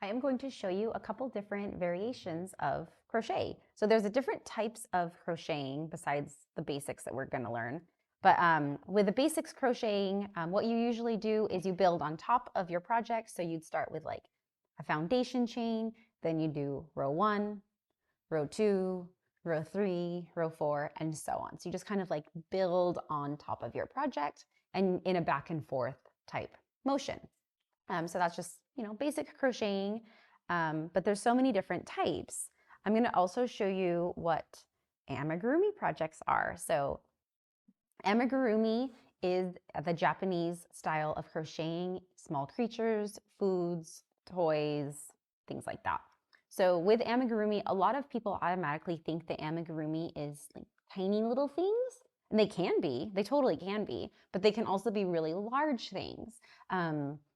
I am going to show you a couple different variations of crochet. So there's a different types of crocheting besides the basics that we're going to learn. But with the basics crocheting, what you usually do is you build on top of your project. So you'd start with like a foundation chain, then you do row 1, row 2, row 3, row 4, and so on. So you just kind of like build on top of your project and in a back and forth type motion. So that's just, basic crocheting, but there's so many different types. I'm going to also show you what amigurumi projects are. So amigurumi is the Japanese style of crocheting small creatures, foods, toys, things like that. So with amigurumi, a lot of people automatically think that amigurumi is like tiny little things. And they can be, they totally can be, but they can also be really large things.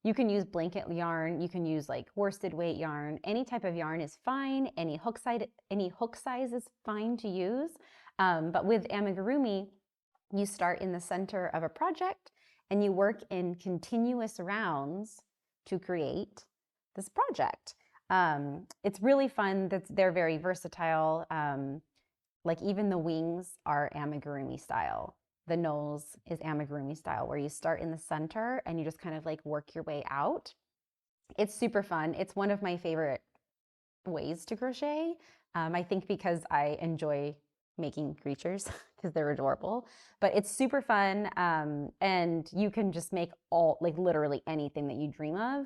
You can use blanket yarn, you can use like worsted weight yarn, any type of yarn is fine, any hook size is fine to use. But with amigurumi, you start in the center of a project and you work in continuous rounds to create this project. It's really fun, they're very versatile. Like even the wings are amigurumi style. The nose is amigurumi style, where you start in the center and you just kind of like work your way out. It's super fun. It's one of my favorite ways to crochet. I think because I enjoy making creatures because they're adorable, but it's super fun. And you can just make like literally anything that you dream of.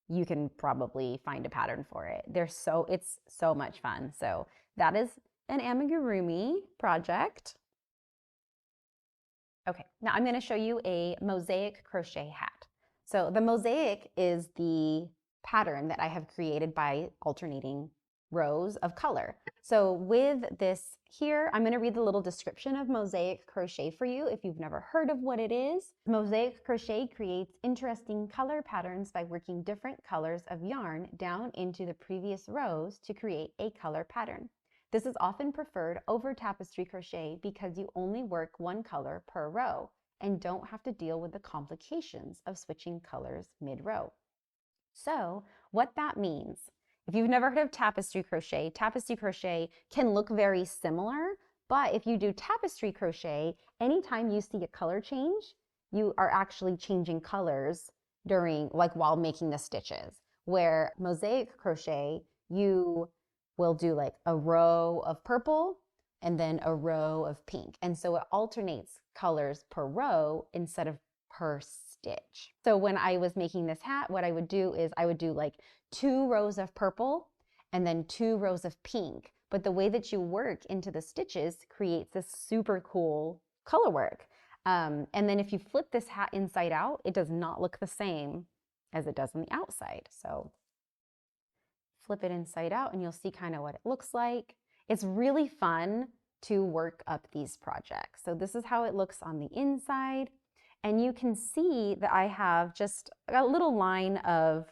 You can probably find a pattern for it. It's so much fun. So that is an amigurumi project. Okay, now I'm going to show you a mosaic crochet hat. So the mosaic is the pattern that I have created by alternating rows of color. So with this here, I'm going to read the little description of mosaic crochet for you if you've never heard of what it is. Mosaic crochet creates interesting color patterns by working different colors of yarn down into the previous rows to create a color pattern. This is often preferred over tapestry crochet because you only work one color per row and don't have to deal with the complications of switching colors mid-row. So what that means, if you've never heard of tapestry crochet can look very similar, but if you do tapestry crochet, anytime you see a color change, you are actually changing colors while making the stitches. Where mosaic crochet, you will do like a row of purple and then a row of pink. And so it alternates colors per row instead of per stitch. So when I was making this hat, what I would do is I would do like 2 rows of purple and then 2 rows of pink. But the way that you work into the stitches creates this super cool color work. And then if you flip this hat inside out, it does not look the same as it does on the outside. So flip it inside out and you'll see kind of what it looks like. It's really fun to work up these projects. So this is how it looks on the inside. And you can see that I have just a little line of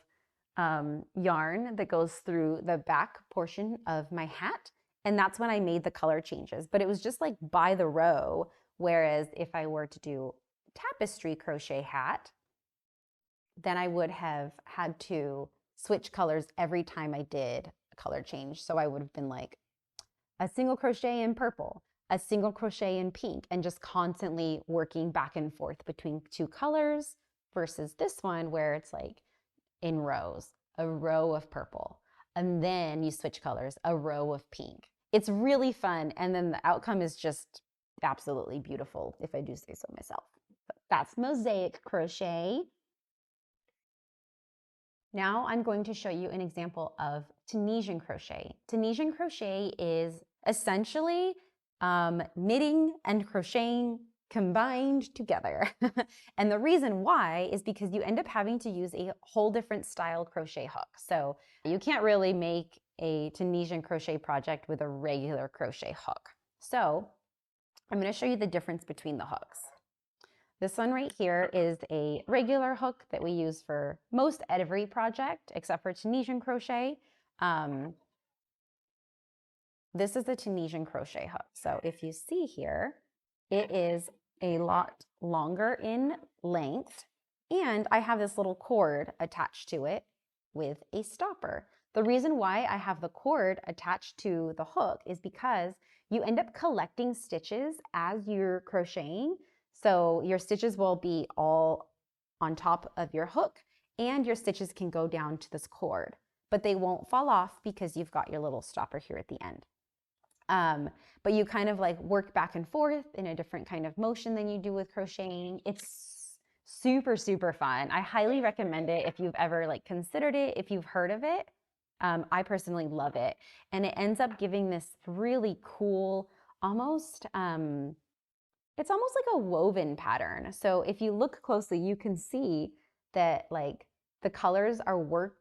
yarn that goes through the back portion of my hat. And that's when I made the color changes. But it was just like by the row. Whereas if I were to do tapestry crochet hat, then I would have had to switch colors every time I did a color change. So I would have been like a single crochet in purple, a single crochet in pink, and just constantly working back and forth between 2 colors versus this one where it's like in rows, a row of purple, and then you switch colors, a row of pink. It's really fun. And then the outcome is just absolutely beautiful, if I do say so myself. But that's mosaic crochet. Now I'm going to show you an example of Tunisian crochet. Tunisian crochet is essentially knitting and crocheting combined together. And the reason why is because you end up having to use a whole different style crochet hook. So you can't really make a Tunisian crochet project with a regular crochet hook. So I'm going to show you the difference between the hooks. This one right here is a regular hook that we use for most every project except for Tunisian crochet. This is the Tunisian crochet hook. So if you see here, it is a lot longer in length, and I have this little cord attached to it with a stopper. The reason why I have the cord attached to the hook is because you end up collecting stitches as you're crocheting. So your stitches will be all on top of your hook, and your stitches can go down to this cord, but they won't fall off because you've got your little stopper here at the end. But you kind of like work back and forth in a different kind of motion than you do with crocheting. It's super, super fun. I highly recommend it if you've ever like considered it, if you've heard of it. I personally love it. And it ends up giving this really cool, almost, it's almost like a woven pattern. So if you look closely, you can see that like the colors are worked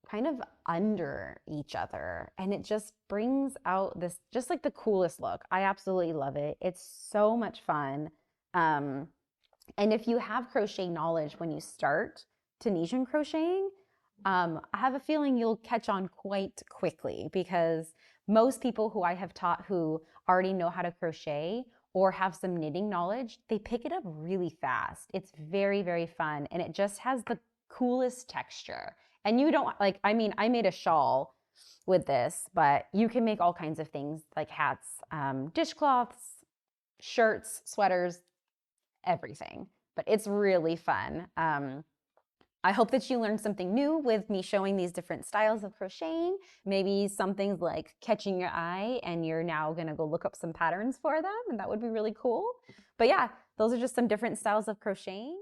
kind of under each other, and it just brings out this just like the coolest look. I absolutely love it. It's so much fun. And if you have crochet knowledge when you start Tunisian crocheting, I have a feeling you'll catch on quite quickly, because most people who I have taught who already know how to crochet or have some knitting knowledge, they pick it up really fast. It's very, very fun, and it just has the coolest texture. And you don't like, I mean, I made a shawl with this, but you can make all kinds of things like hats, dishcloths, shirts, sweaters, everything. But it's really fun. I hope that you learned something new with me showing these different styles of crocheting. Maybe something's like catching your eye and you're now gonna go look up some patterns for them, and that would be really cool. But yeah, those are just some different styles of crocheting.